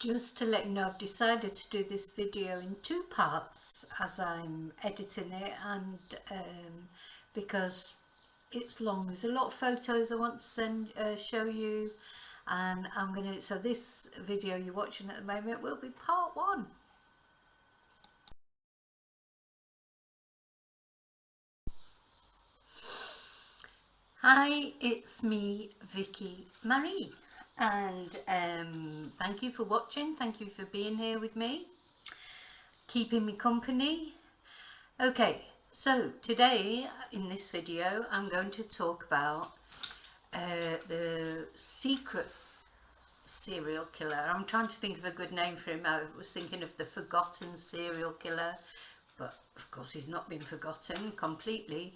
Just to let you know, I've decided to do this video in two parts as I'm editing it, and because it's long, there's a lot of photos I want to show you, and so this video you're watching at the moment will be part one. Hi, it's me, Vicky Marie, and thank you for watching. Thank you for being here with me, keeping me company. Okay, so today in this video I'm going to talk about the secret serial killer. I'm trying to think of a good name for him. I was thinking of the forgotten serial killer, but of course he's not been forgotten completely.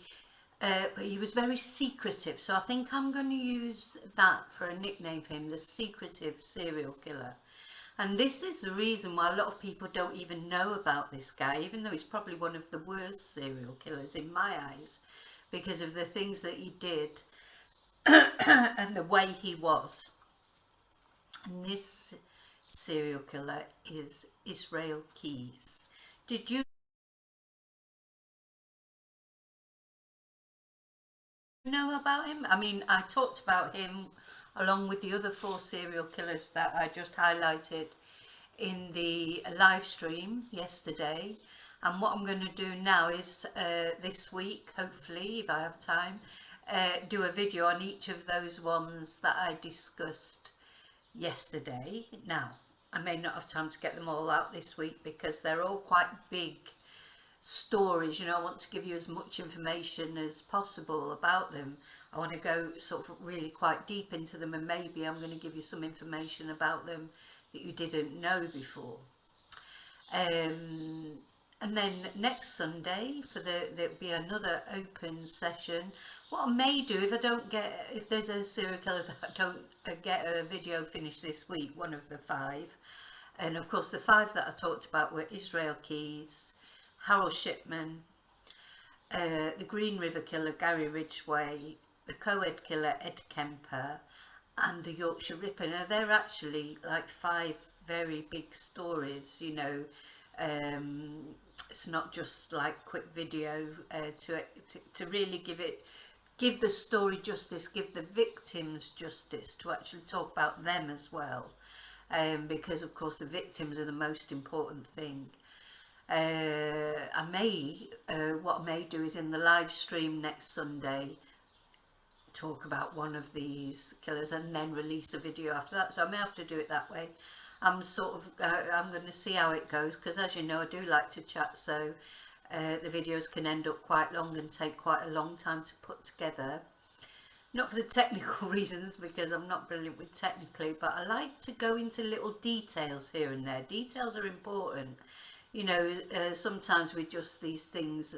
But he was very secretive, so I think I'm going to use that for a nickname for him, the secretive serial killer. And this is the reason why a lot of people don't even know about this guy, even though he's probably one of the worst serial killers in my eyes, because of the things that he did and the way he was. And this serial killer is Israel Keyes. Did you know about him? I mean, I talked about him along with the other 4 serial killers that I just highlighted in the live stream yesterday, and what I'm going to do now is this week, hopefully if I have time, do a video on each of those ones that I discussed yesterday. Now I may not have time to get them all out this week because they're all quite big stories. You know, I want to give you as much information as possible about them. I want to go sort of really quite deep into them, and maybe I'm going to give you some information about them that you didn't know before. And then next Sunday there'll be another open session. What I may do, if there's a serial killer that I don't get a video finished this week, one of the 5, and of course the 5 that I talked about were Israel Keyes, Harold Shipman, the Green River killer Gary Ridgway, the co-ed killer Ed Kemper, and the Yorkshire Ripper. Now they're actually like 5 very big stories, you know. It's not just like quick video to really give the story justice, give the victims justice, to actually talk about them as well, because of course the victims are the most important thing. What I may do is in the live stream next Sunday talk about one of these killers and then release a video after that, so I may have to do it that way. I'm going to see how it goes, because as you know I do like to chat, so the videos can end up quite long and take quite a long time to put together. Not for the technical reasons, because I'm not brilliant with technically, but I like to go into little details here and there. Details are important. You know, sometimes with just these things,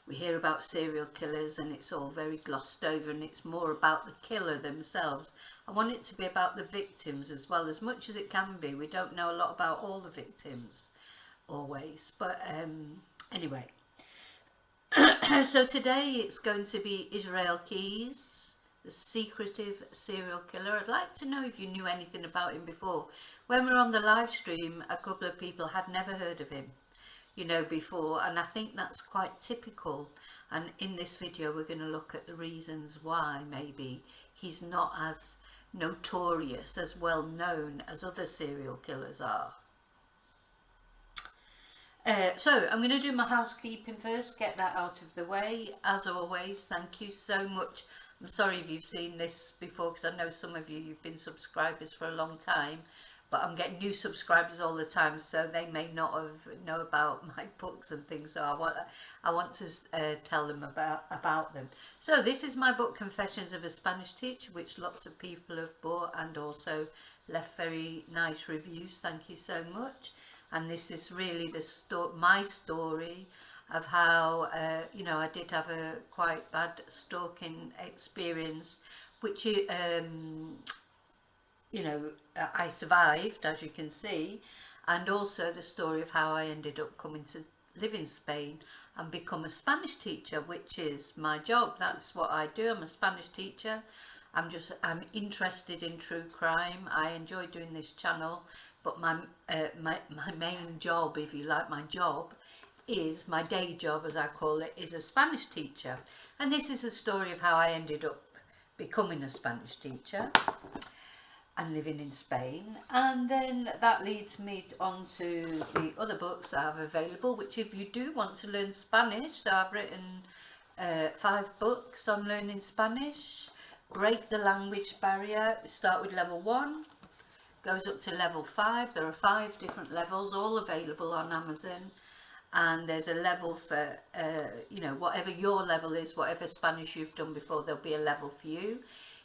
we hear about serial killers and it's all very glossed over, and it's more about the killer themselves. I want it to be about the victims as well, as much as it can be. We don't know a lot about all the victims always, but anyway. So today it's going to be Israel Keyes, the secretive serial killer. I'd like to know if you knew anything about him before. When we were on the live stream, a couple of people had never heard of him, you know, before, and I think that's quite typical. And in this video we're going to look at the reasons why maybe he's not as notorious, as well known as other serial killers are. So I'm going to do my housekeeping first, get that out of the way. As always, thank you so much. I'm sorry if you've seen this before, because I know some of you've been subscribers for a long time, but I'm getting new subscribers all the time, so they may not know about my books and things, so I want to tell them about them. So this is my book, Confessions of a Spanish Teacher, which lots of people have bought and also left very nice reviews. Thank you so much. And this is really my story of how, you know, I did have a quite bad stalking experience, which, you know, I survived, as you can see, and also the story of how I ended up coming to live in Spain and become a Spanish teacher, which is my job. That's what I do. I'm a Spanish teacher. I'm interested in true crime. I enjoy doing this channel, but my main job, if you like, my job is, my day job as I call it, is a Spanish teacher. And this is the story of how I ended up becoming a Spanish teacher and living in Spain. And then that leads me on to the other books that I have available, which if you do want to learn Spanish, so I've written 5 books on learning Spanish. Break the language barrier. Start with level 1, goes up to level 5. There are 5 different levels, all available on Amazon. And there's a level for, you know, whatever your level is, whatever Spanish you've done before, there'll be a level for you.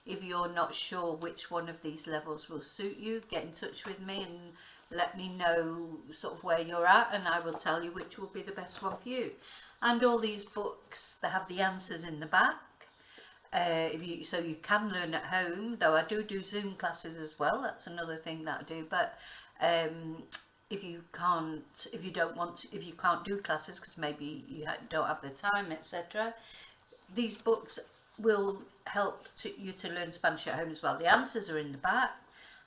If you're not sure which one of these levels will suit you, get in touch with me and let me know sort of where you're at, and I will tell you which will be the best one for you. And all these books, they have the answers in the back. So you can learn at home, though I do Zoom classes as well. That's another thing that I do. But if you can't do classes because maybe you don't have the time, etc., these books will help you to learn Spanish at home as well. The answers are in the back,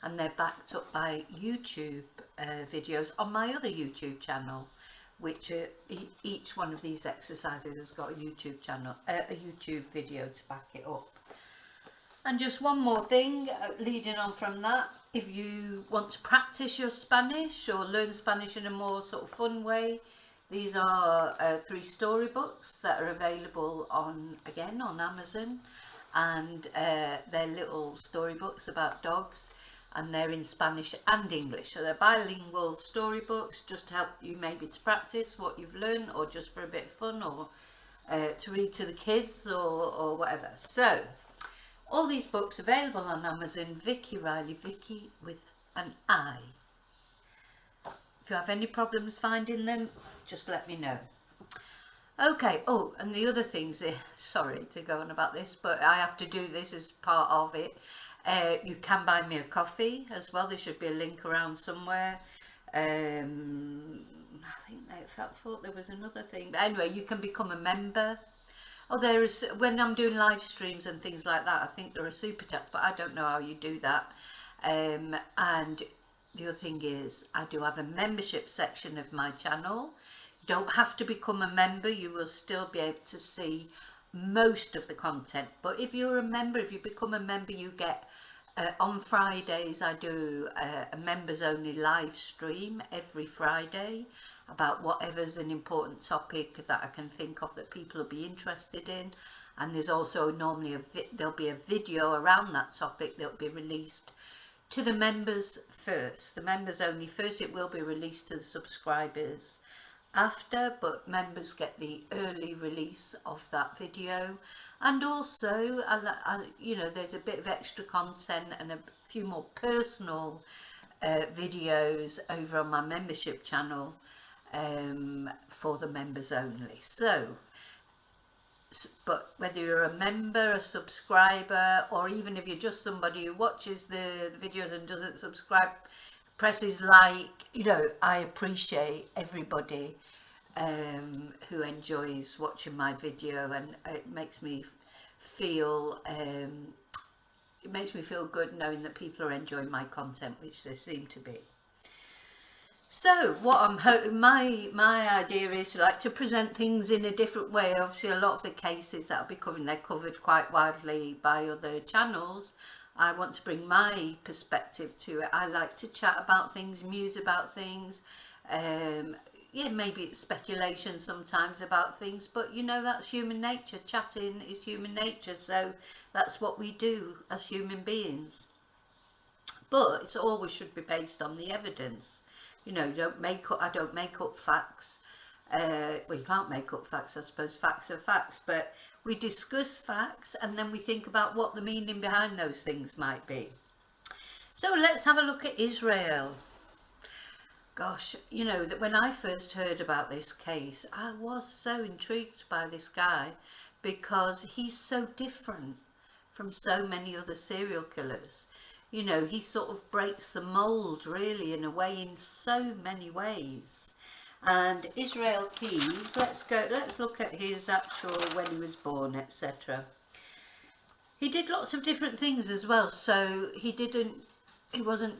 and they're backed up by YouTube videos on my other YouTube channel, which each one of these exercises has got a YouTube channel, a YouTube video to back it up. And just one more thing, leading on from that, if you want to practice your Spanish or learn Spanish in a more sort of fun way, these are 3 storybooks that are available on Amazon, and they're little storybooks about dogs, and they're in Spanish and English, so they're bilingual storybooks, just to help you maybe to practice what you've learned, or just for a bit of fun, or to read to the kids, or whatever. So all these books available on Amazon. Vicki Riley, Vicki with an I. If you have any problems finding them, just let me know. Okay, oh, and the other things, sorry to go on about this, but I have to do this as part of it. You can buy me a coffee as well. There should be a link around somewhere. I thought there was another thing. But anyway, you can become a member. Oh, there is, when I'm doing live streams and things like that, I think there are super chats, but I don't know how you do that. And the other thing is, I do have a membership section of my channel. You don't have to become a member. You will still be able to see most of the content. But if you're a member, if you become a member, you get, on Fridays, I do a members only live stream every Friday about whatever's an important topic that I can think of that people will be interested in. And there's also normally there'll be a video around that topic that will be released to the members first, the members only first. It will be released to the subscribers after, but members get the early release of that video. And also, you know, there's a bit of extra content and a few more personal videos over on my membership channel for the members only. So, but whether you're a member, a subscriber, or even if you're just somebody who watches the videos and doesn't subscribe, presses like, you know, I appreciate everybody who enjoys watching my video, and it makes me feel good knowing that people are enjoying my content, which they seem to be. So what I'm hoping, my idea is to present things in a different way. Obviously, a lot of the cases that I'll be covering, they're covered quite widely by other channels. I want to bring my perspective to it. I like to chat about things, muse about things. Yeah, maybe it's speculation sometimes about things, but you know, that's human nature. Chatting is human nature, so that's what we do as human beings. But it always should be based on the evidence. You know, I don't make up facts. Well, you can't make up facts, I suppose. Facts are facts, but we discuss facts and then we think about what the meaning behind those things might be. So let's have a look at Israel. Gosh, you know, that when I first heard about this case, I was so intrigued by this guy because he's so different from so many other serial killers. You know, he sort of breaks the mold, really, in a way, in so many ways. And Israel Keys, let's look at his actual, when he was born, etc. He did lots of different things as well. So he wasn't,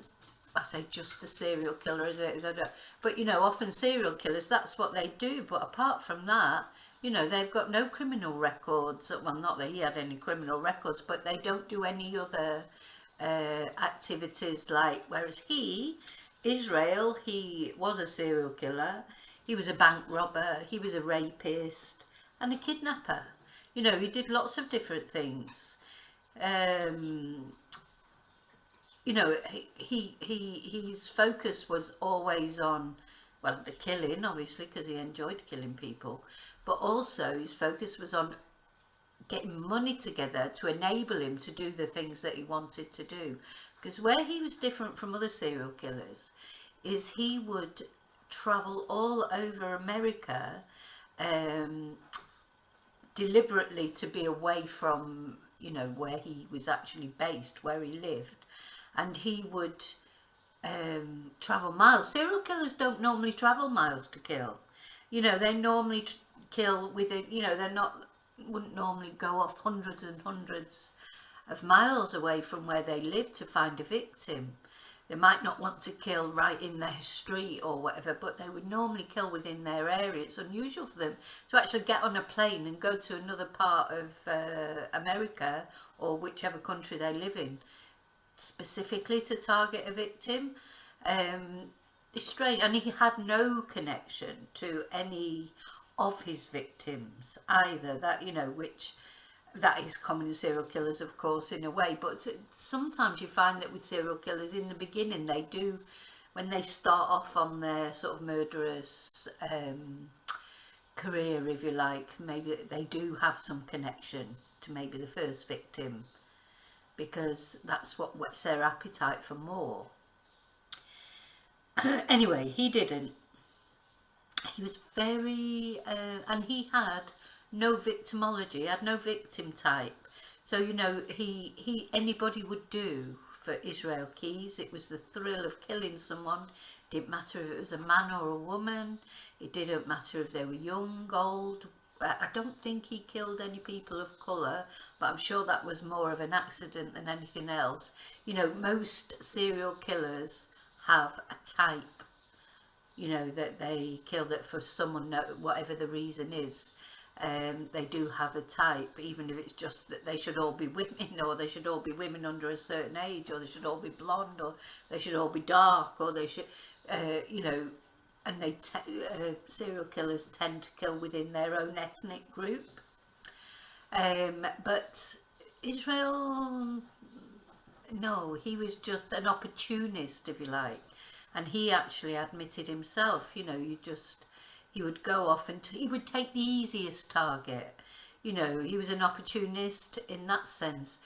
I say just the serial killer, is it? But you know, often serial killers, that's what they do. But apart from that, you know, they've got no criminal records. Well, not that he had any criminal records, but they don't do any other activities like, whereas Israel, he was a serial killer, he was a bank robber, he was a rapist and a kidnapper. You know, he did lots of different things. Um, you know, his focus was always on, well, the killing, obviously, because he enjoyed killing people, but also his focus was on getting money together to enable him to do the things that he wanted to do. Because where he was different from other serial killers is he would travel all over America, um, deliberately to be away from, you know, where he was actually based, where he lived, and he would travel miles. Serial killers don't normally travel miles to kill. You know, they normally kill within, you know, wouldn't normally go off hundreds and hundreds of miles away from where they live to find a victim. They might not want to kill right in their street or whatever, but they would normally kill within their area. It's unusual for them to actually get on a plane and go to another part of America or whichever country they live in, specifically to target a victim. It's strange, and he had no connection to any of his victims either. That, you know, which that is common in serial killers, of course, in a way, but sometimes you find that with serial killers in the beginning, they do, when they start off on their sort of murderous career, if you like, maybe they do have some connection to maybe the first victim, because that's what whets their appetite for more. Anyway, he didn't. He was very, and he had no victimology, had no victim type. So, you know, anybody would do for Israel Keyes. It was the thrill of killing someone. It didn't matter if it was a man or a woman. It didn't matter if they were young, old. I don't think he killed any people of colour, but I'm sure that was more of an accident than anything else. You know, most serial killers have a type, you know, that they kill, that for someone, whatever the reason is. They do have a type, even if it's just that they should all be women, or they should all be women under a certain age, or they should all be blonde, or they should all be dark, or they should, you know, and serial killers tend to kill within their own ethnic group. But Israel, no, he was just an opportunist, if you like, and he actually admitted himself, you know, he would go off and he would take the easiest target. You know, he was an opportunist in that sense.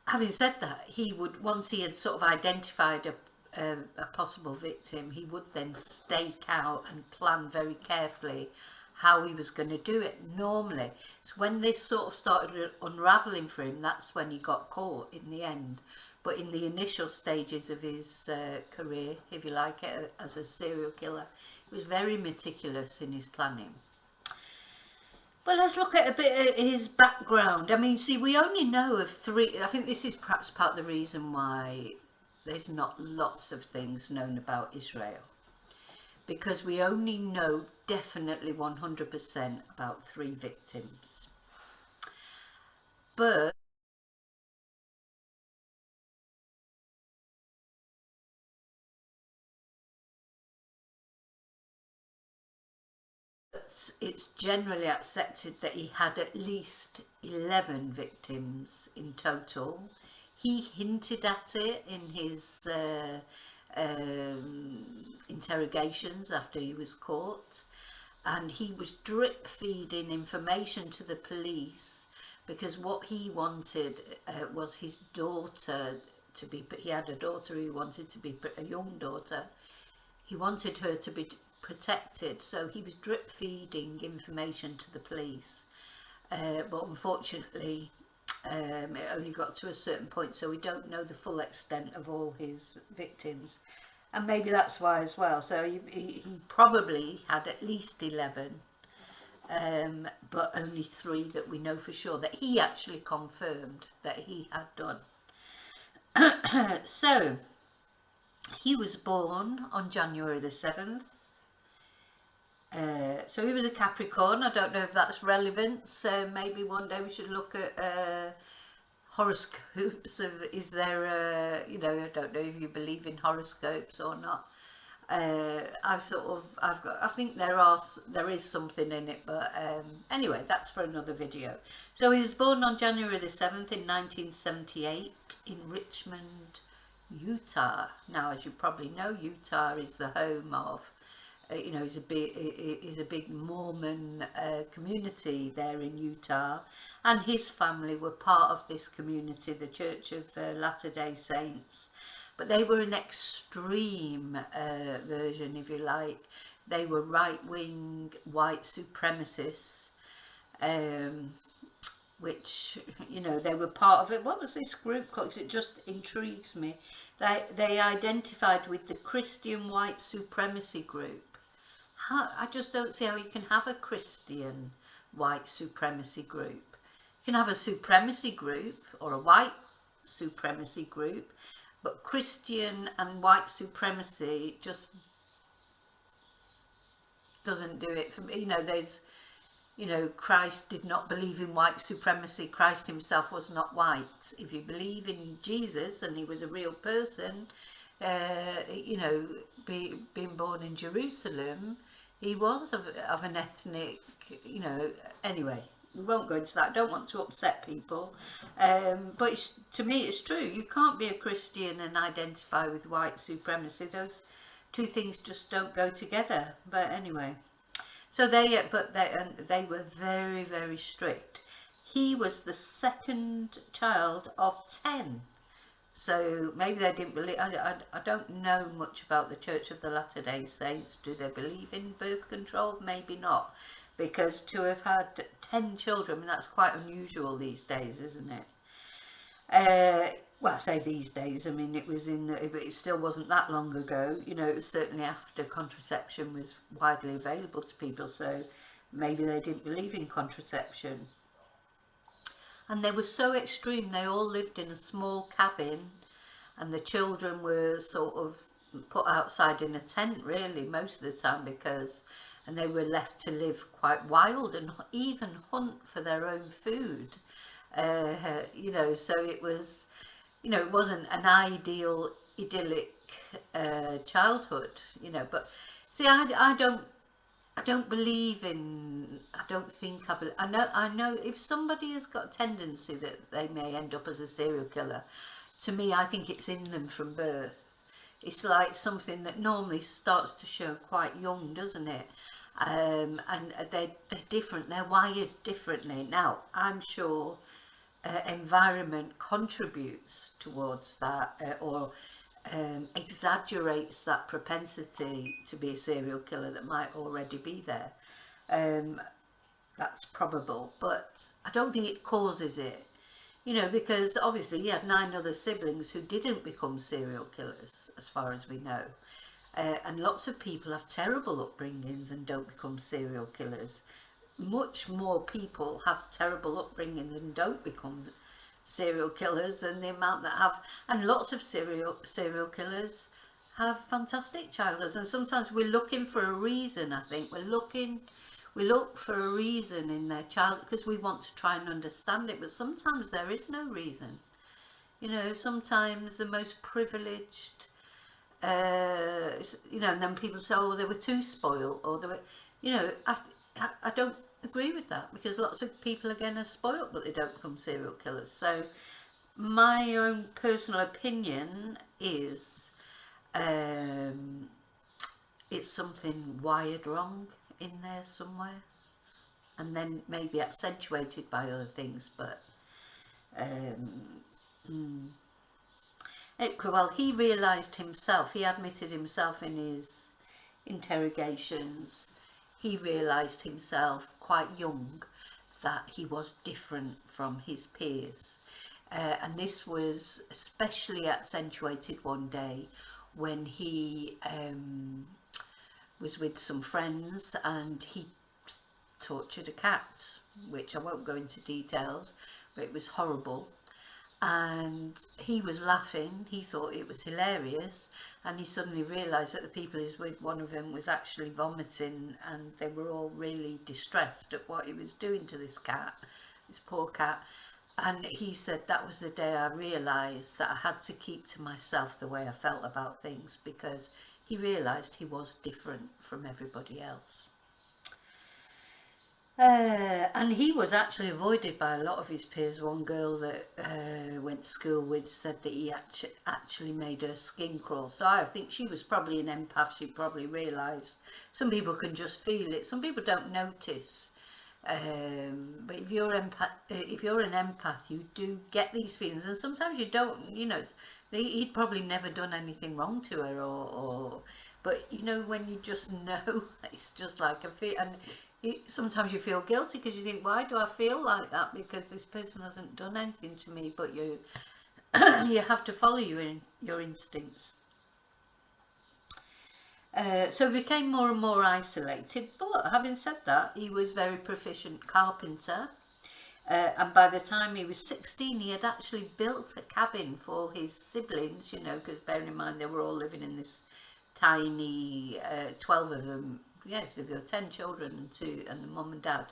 Having said that, he would, once he had sort of identified a possible victim, he would then stake out and plan very carefully how he was going to do it. Normally, it's when this sort of started unraveling for him, that's when he got caught in the end. But in the initial stages of his career, if you like it, as a serial killer, he was very meticulous in his planning. Well, let's look at a bit of his background. I mean, see, we only know of 3. I think this is perhaps part of the reason why there's not lots of things known about Israel, because we only know definitely 100% about 3 victims. But it's generally accepted that he had at least 11 victims in total. He hinted at it in his interrogations after he was caught, and he was drip feeding information to the police, because what he wanted was his daughter to be, he had a daughter who wanted to be a young daughter. He wanted her to be protected, so he was drip feeding information to the police, but unfortunately it only got to a certain point, so we don't know the full extent of all his victims, and maybe that's why as well. So he probably had at least 11, but only 3 that we know for sure that he actually confirmed that he had done. So he was born on January the 7th. So he was a Capricorn. I don't know if that's relevant, so maybe one day we should look at horoscopes. Is there you know, I don't know if you believe in horoscopes or not. I think there is something in it, but anyway, that's for another video. So he was born on January the 7th in 1978 in Richmond, Utah. Now, as you probably know, Utah is the home of, you know, is a big Mormon community there in Utah, and his family were part of this community, the Church of Latter-day Saints. But they were an extreme version, if you like. They were right-wing white supremacists, which, you know, they were part of it. What was this group called? 'Cause it just intrigues me. They identified with the Christian white supremacy group. I just don't see how you can have a Christian white supremacy group. You can have a supremacy group or a white supremacy group, but Christian and white supremacy just doesn't do it for me. You know, there's, you know, Christ did not believe in white supremacy. Christ himself was not white. If you believe in Jesus and he was a real person, you know, being born in Jerusalem, he was of an ethnic, you know, anyway. We won't go into that. I don't want to upset people, but to me it's true. You can't be a Christian and identify with white supremacy. Those two things just don't go together. But anyway, so they were very, very strict. He was the second child of 10. So maybe they didn't believe. I don't know much about the Church of the Latter-day Saints. Do they believe in birth control? Maybe not. Because to have had 10 children, I mean, that's quite unusual these days, isn't it? Well, I say these days, I mean, it still wasn't that long ago. You know, it was certainly after contraception was widely available to people, so maybe they didn't believe in contraception. And they were so extreme, they all lived in a small cabin, and the children were sort of put outside in a tent, really, most of the time, and they were left to live quite wild and even hunt for their own food. You know, so it was, you know, it wasn't an ideal, idyllic childhood, you know. But see, I don't believe in, I know if somebody has got a tendency that they may end up as a serial killer, to me, I think it's in them from birth. It's like something that normally starts to show quite young, doesn't it? And they're different, they're wired differently. Now, I'm sure environment contributes towards that, or exaggerates that propensity to be a serial killer that might already be there. That's probable, but I don't think it causes it. You know, because obviously he had 9 other siblings who didn't become serial killers, as far as we know. And lots of people have terrible upbringings and don't become serial killers. Much more people have terrible upbringings and don't become serial killers than the amount that have. And lots of serial killers have fantastic childhoods. And sometimes we're looking for a reason, I think. We look for a reason in their childhood because we want to try and understand it. But sometimes there is no reason. You know, sometimes the most privileged, you know, and then people say, oh, they were too spoiled, or they were, you know, I don't agree with that, because lots of people again are spoiled but they don't become serial killers. So my own personal opinion is it's something wired wrong in there somewhere, and then maybe accentuated by other things. But well, he realised himself, he admitted himself in his interrogations, he realised himself quite young that he was different from his peers. And this was especially accentuated one day when he was with some friends, and he tortured a cat, which I won't go into details, but it was horrible. And he was laughing, he thought it was hilarious, and he suddenly realised that the people he was with, one of them was actually vomiting, and they were all really distressed at what he was doing to this cat, this poor cat. And he said that was the day I realised that I had to keep to myself the way I felt about things, because he realised he was different from everybody else. And he was actually avoided by a lot of his peers. One girl that went to school with said that he actually made her skin crawl. So I think she was probably an empath. She probably realised some people can just feel it. Some people don't notice. But if you're an empath, you do get these feelings, and sometimes you don't. You know, he'd probably never done anything wrong to her, but you know, when you just know, it's just like a feel. And sometimes you feel guilty because you think, why do I feel like that? Because this person hasn't done anything to me. But you you have to follow your instincts. So he became more and more isolated, but having said that, he was very proficient carpenter, and by the time he was 16 he had actually built a cabin for his siblings, you know, because bearing in mind they were all living in this tiny 12 of them, yeah, so there were 10 children and the mum and dad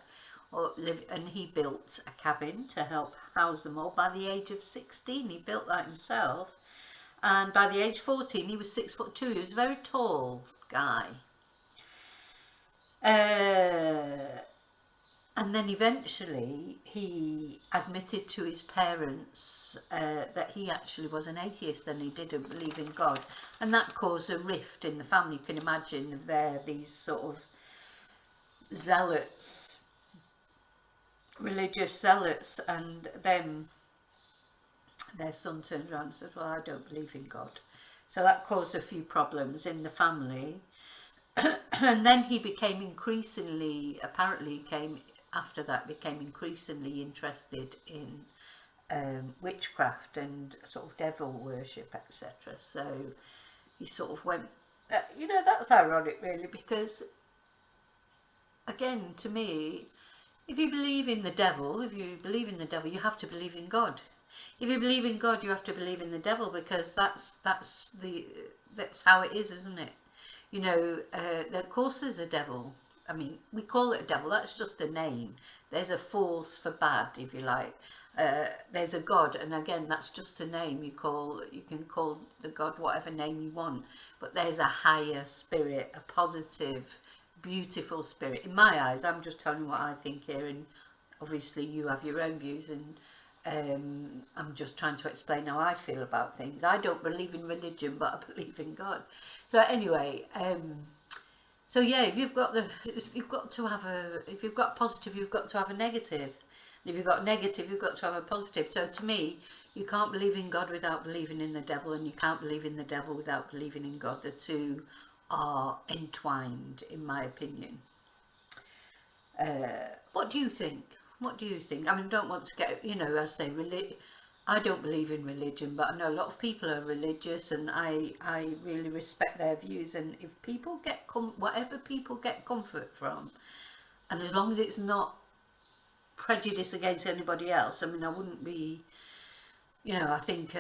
all live, and he built a cabin to help house them all. By the age of 16 he built that himself. And by the age 14, he was 6'2". He was a very tall guy. And then eventually he admitted to his parents that he actually was an atheist and he didn't believe in God. And that caused a rift in the family. You can imagine they're these sort of zealots, religious zealots, and then their son turned around and said, well, I don't believe in God. So that caused a few problems in the family. And then he became increasingly, apparently after that, became increasingly interested in witchcraft and sort of devil worship, etc. So he sort of went, you know, that's ironic really, because again, to me, if you believe in the devil, you have to believe in God. If you believe in God, you have to believe in the devil, because that's how it is, isn't it? You know, of course there's a devil. I mean, we call it a devil, that's just a name. There's a force for bad, if you like. There's a God, and again, that's just a name. You can call the God whatever name you want, but there's a higher spirit, a positive, beautiful spirit. In my eyes, I'm just telling you what I think here, and obviously you have your own views, and I'm just trying to explain how I feel about things. I don't believe in religion, but I believe in God. So anyway, so yeah, if you've got positive, you've got to have a negative. And if you've got negative, you've got to have a positive. So to me, you can't believe in God without believing in the devil, and you can't believe in the devil without believing in God. The two are entwined, in my opinion. What do you think? What do you think? I mean, I don't want to get, you know, as I say, I don't believe in religion, but I know a lot of people are religious, and I really respect their views. And if people get whatever people get comfort from, and as long as it's not prejudice against anybody else, I mean, I wouldn't be, you know, I think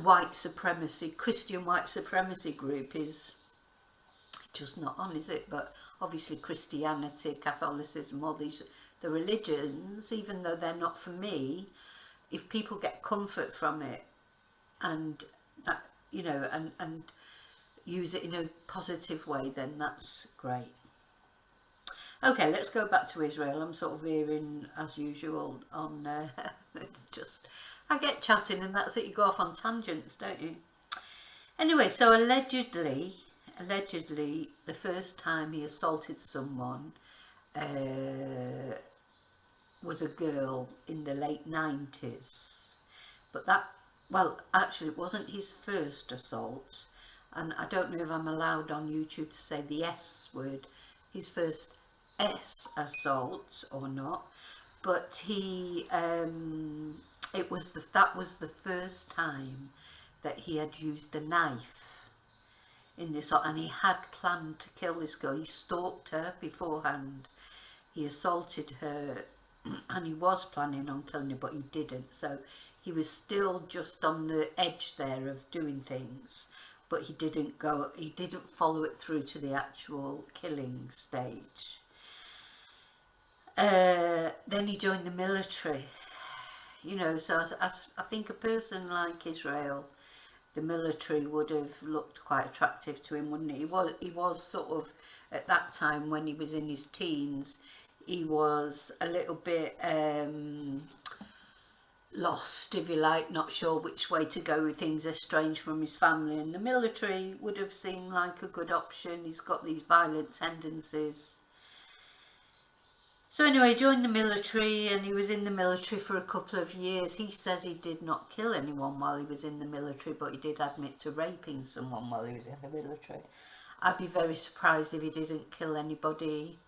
white supremacy, Christian white supremacy group is just not on, is it? But obviously Christianity, Catholicism, all these, the religions, even though they're not for me, if people get comfort from it, and that, you know, and use it in a positive way, then that's great. Okay, let's go back to Israel. I'm sort of veering as usual on just, I get chatting and that's it, you go off on tangents, don't you? Anyway, so allegedly the first time he assaulted someone was a girl in the late 90s. But that, well, actually it wasn't his first assault, and I don't know if I'm allowed on YouTube to say the S word, his first S assault or not, but he that was the first time that he had used a knife in this, and he had planned to kill this girl. He stalked her beforehand. he assaulted her, and he was planning on killing her, but he didn't. So he was still just on the edge there of doing things, but he didn't follow it through to the actual killing stage. Then he joined the military, you know, so I think a person like Israel, the military would have looked quite attractive to him, wouldn't it? He was sort of, at that time when he was in his teens, he was a little bit lost, if you like, not sure which way to go with things, estranged from his family, and the military would have seemed like a good option. He's got these violent tendencies. So anyway, he joined the military, and he was in the military for a couple of years. He says he did not kill anyone while he was in the military, but he did admit to raping someone while he was in the military. I'd be very surprised if he didn't kill anybody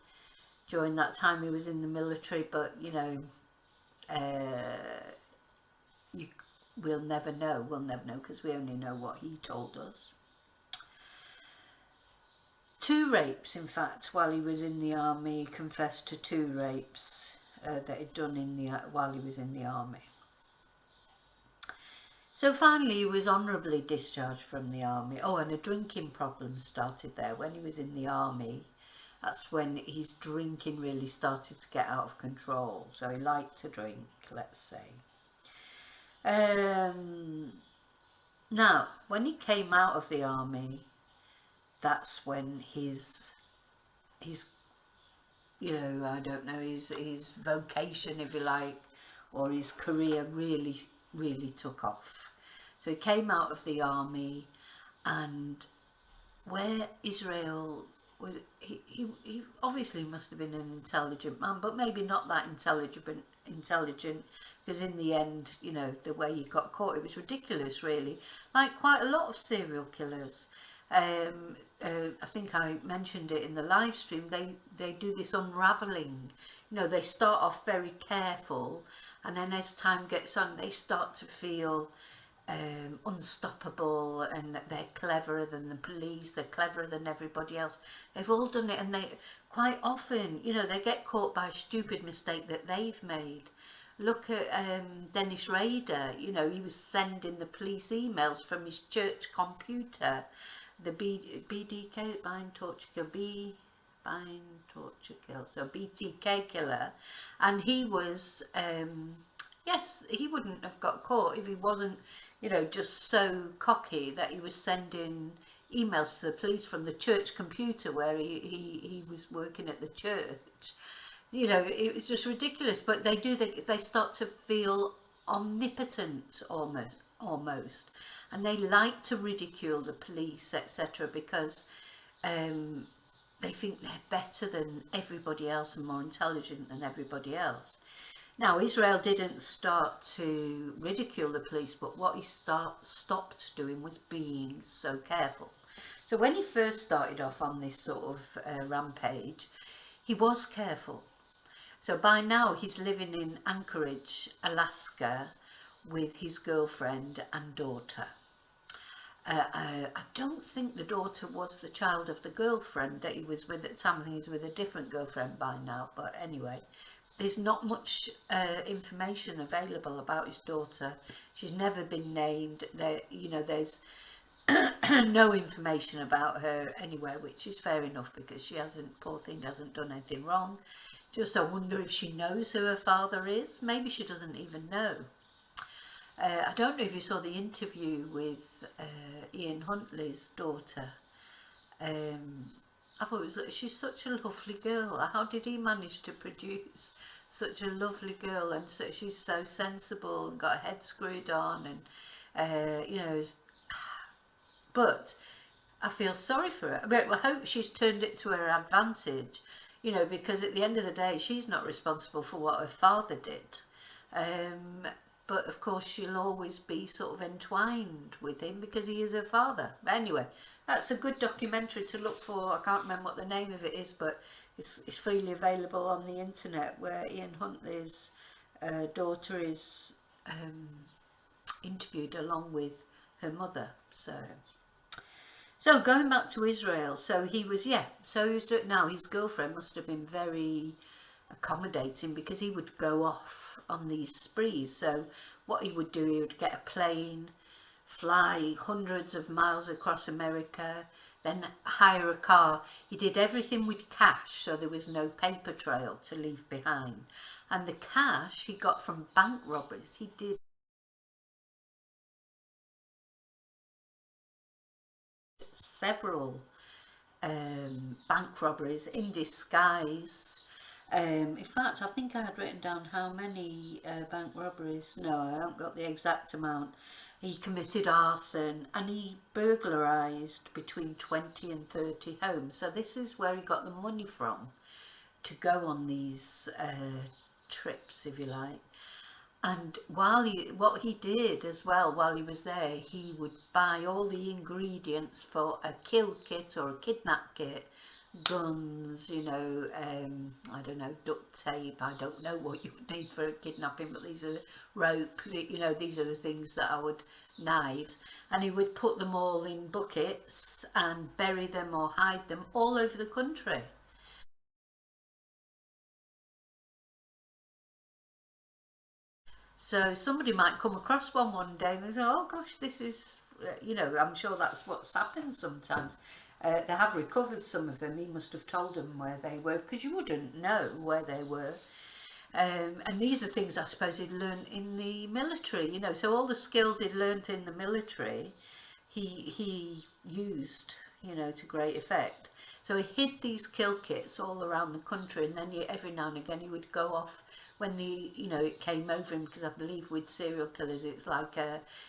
during that time he was in the military, but you know, we'll never know because we only know what he told us. 2 rapes, in fact, while he was in the army. He confessed to 2 rapes that he'd done while he was in the army. So finally he was honourably discharged from the army. Oh, and a drinking problem started there when he was in the army. That's when his drinking really started to get out of control. So he liked to drink, let's say. Now, when he came out of the army, that's when his you know, I don't know, his vocation, if you like, or his career really took off. So he came out of the army, and where Israel was, he obviously must have been an intelligent man, but maybe not that intelligent, because in the end, you know, the way he got caught, it was ridiculous, really, like quite a lot of serial killers. I think I mentioned it in the live stream. They do this unraveling. You know, they start off very careful, and then as time gets on, they start to feel unstoppable, and that they're cleverer than the police, they're cleverer than everybody else. They've all done it, and they quite often, you know, they get caught by a stupid mistake that they've made. Look at Dennis Rader. You know, he was sending the police emails from his church computer, the BDK, bind, torture, kill, bind, torture, kill, so BTK killer, and he was yes, he wouldn't have got caught if he wasn't, you know, just so cocky that he was sending emails to the police from the church computer where he was working at the church. You know, it was just ridiculous. But they start to feel omnipotent almost, and they like to ridicule the police, etc., because they think they're better than everybody else and more intelligent than everybody else. Now, Israel didn't start to ridicule the police, but what he stopped doing was being so careful. So when he first started off on this sort of rampage, he was careful. So by now he's living in Anchorage, Alaska, with his girlfriend and daughter. I don't think the daughter was the child of the girlfriend that he was with at the time. I think he was with a different girlfriend by now, but anyway, there's not much information available about his daughter. She's never been named. You know, there's no information about her anywhere, which is fair enough, because she hasn't, poor thing, hasn't done anything wrong. Just I wonder if she knows who her father is. Maybe she doesn't even know. I don't know if you saw the interview with Ian Huntley's daughter. I thought she's such a lovely girl. How did he manage to produce such a lovely girl? And so she's so sensible and got her head screwed on, and you know. But I feel sorry for her. But I hope she's turned it to her advantage, you know, because at the end of the day, she's not responsible for what her father did. But of course, she'll always be sort of entwined with him because he is her father. But anyway, that's a good documentary to look for. I can't remember what the name of it is, but it's freely available on the internet, where Ian Huntley's daughter is interviewed along with her mother. So going back to Israel, so he was, yeah, so he was, now his girlfriend must have been very accommodating, because he would go off on these sprees. So what he would do, he would get a plane, fly hundreds of miles across America, then hire a car. He did everything with cash, so there was no paper trail to leave behind. And the cash he got from bank robberies. He did several bank robberies in disguise. In fact, I think I had written down how many bank robberies. No, I haven't got the exact amount. He committed arson, and he burglarised between 20 and 30 homes. So this is where he got the money from to go on these trips, if you like. And what he did as well while he was there, he would buy all the ingredients for a kill kit or a kidnap kit, guns, you know, I don't know, duct tape, I don't know what you would need for a kidnapping, but these are the rope, you know, these are the things that I would, knives, and he would put them all in buckets and bury them or hide them all over the country. So somebody might come across one day and say, oh gosh, this is, you know, I'm sure that's what's happened sometimes. They have recovered some of them. He must have told them where they were, because you wouldn't know where they were. And these are things I suppose he'd learned in the military, you know, so all the skills he'd learnt in the military, he used, you know, to great effect. So he hid these kill kits all around the country, and then every now and again he would go off when you know, it came over him, because I believe with serial killers it's like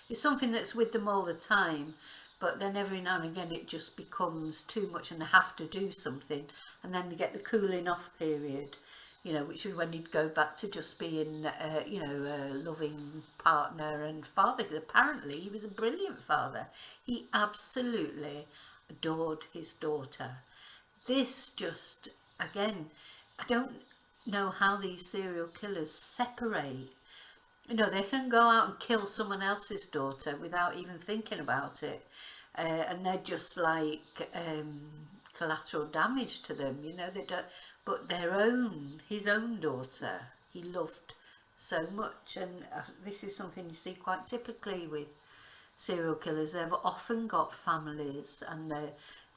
it's something that's with them all the time, but then every now and again it just becomes too much and they have to do something, and then they get the cooling off period, you know, which is when he'd go back to just being you know, a loving partner and father, because apparently he was a brilliant father. He absolutely adored his daughter. This just, again, I don't know how these serial killers separate. You know, they can go out and kill someone else's daughter without even thinking about it, and they're just like collateral damage to them. You know, they don't. But his own daughter, he loved so much, and this is something you see quite typically with serial killers. They've often got families, and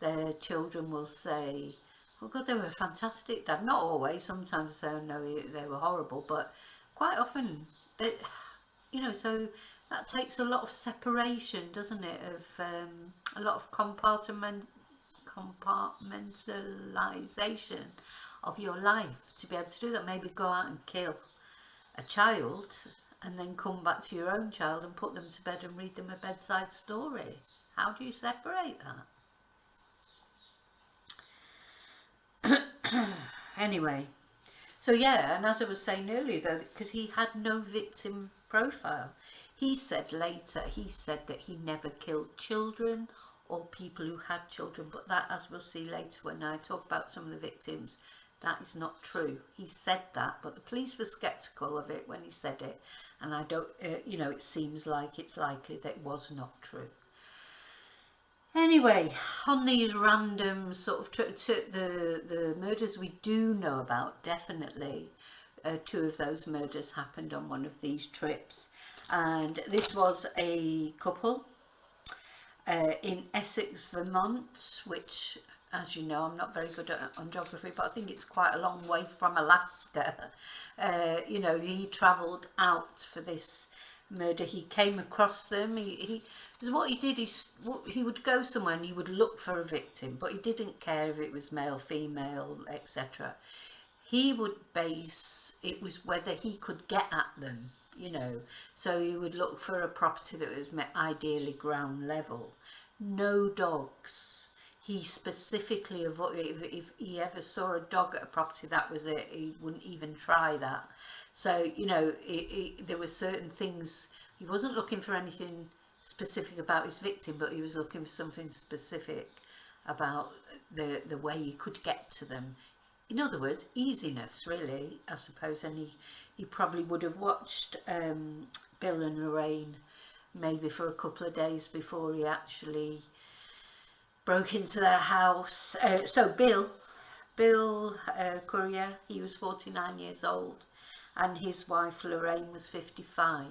their children will say, oh God, they were a fantastic dad. Not always, sometimes they say, no, they were horrible, but quite often, you know, so that takes a lot of separation, doesn't it, of a lot of compartmentalization of your life to be able to do that. Maybe go out and kill a child and then come back to your own child and put them to bed and read them a bedside story. How do you separate that? Anyway, so yeah, and as I was saying earlier though, because he had no victim profile, he said later, he said that he never killed children or people who had children, but that, as we'll see later when I talk about some of the victims, that is not true. He said that, but the police were sceptical of it when he said it, and I don't, you know, it seems like it's likely that it was not true. Anyway, on these random sort of the murders we do know about, definitely two of those murders happened on one of these trips, and this was a couple in Essex, Vermont, which, as you know, I'm not very good on geography, but I think it's quite a long way from Alaska. You know, he travelled out for this murder. He came across them. Because what he did is he would go somewhere and he would look for a victim, but he didn't care if it was male, female, etc. He would base it was whether he could get at them, you know. So he would look for a property that was ideally ground level. No dogs. He specifically avoided, if he ever saw a dog at a property, that was it. He wouldn't even try that. So, you know, there were certain things. He wasn't looking for anything specific about his victim, but he was looking for something specific about the way he could get to them. In other words, easiness, really, I suppose. And he probably would have watched Bill and Lorraine maybe for a couple of days before he actually broke into their house. So Bill Bill Courier, he was 49 years old, and his wife Lorraine was 55.